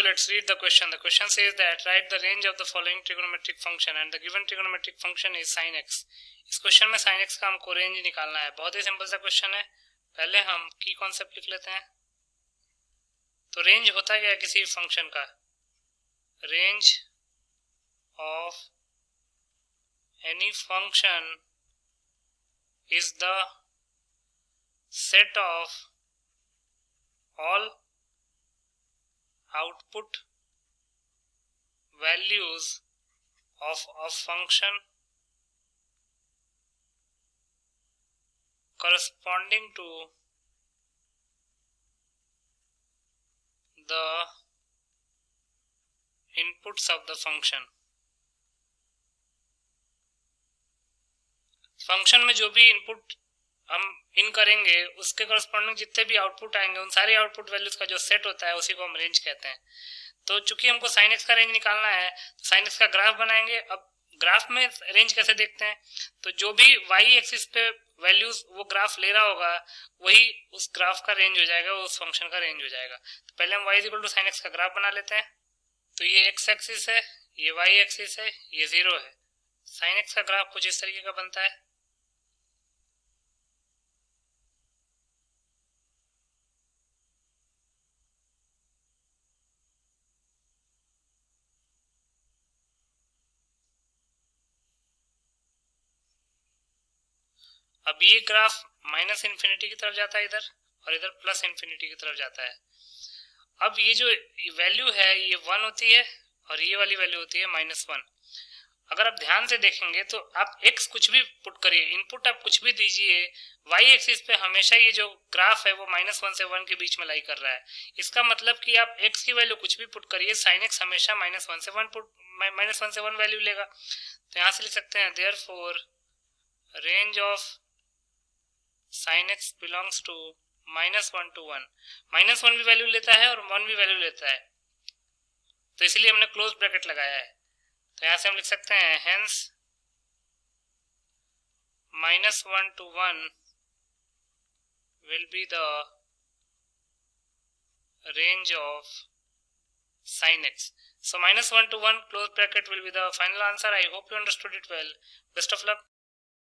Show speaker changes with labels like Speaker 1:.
Speaker 1: so let's read the question. The question says that write the range of the following trigonometric function and the given trigonometric function is sin x. इस question में sin x का हमको range निकालना है. बहुत ही simple सा question है. पहले हम की कॉन्सेप्ट लिख लेते हैं. तो रेंज होता क्या है किसी फंक्शन का? Range of any function is the set of all output values of a function corresponding to the inputs of the function. Function में जो भी इनपुट हम इन करेंगे उसके करस्पॉन्डिंग जितने भी आउटपुट आएंगे उन सारे आउटपुट वैल्यूज का जो सेट होता है उसी को हम रेंज कहते हैं. तो चूंकि हमको sin x का रेंज निकालना है तो sin x का ग्राफ बनाएंगे. अब ग्राफ में रेंज कैसे देखते हैं? तो जो भी y एक्सिस पे वैल्यूज वो ग्राफ ले रहा होगा वही उस ग्राफ का रेंज हो जाएगा, उस फंक्शन का रेंज हो जाएगा. तो पहले हम y equal to sin x का ग्राफ बना लेते हैं. तो ये x एक्सिस है, ये y एक्सिस है, ये 0 है. sin x का ग्राफ कुछ इस तरीके का बनता है. अब ये ग्राफ माइनस इन्फिनिटी की तरफ जाता है इधर और इधर प्लस इन्फिनिटी की तरफ जाता है. अब ये जो वैल्यू है ये 1 होती है और ये वाली वैल्यू होती है -1. अगर आप ध्यान से देखेंगे तो आप x कुछ भी पुट करिए, इनपुट आप कुछ भी दीजिए, y एक्सिस पे हमेशा ये जो ग्राफ है वो -1 से 1 के बीच में लाई कर रहा है. इसका मतलब कि आप x की वैल्यू कुछ भी पुट करिए, sin x हमेशा -1 से 1 वैल्यू लेगा. तो यहाँ से लिख सकते हैं therefore range of sin x belongs to -1 to 1. -1 भी वैल्यू लेता है और 1 भी वैल्यू लेता है, तो इसलिए हमने क्लोज ब्रैकेट लगाया है. तो यहां से हम लिख सकते हैं hence -1 to 1 will be the range of sin x. So -1 to 1 close bracket will be the final answer. I hope you understood it well. Best of luck.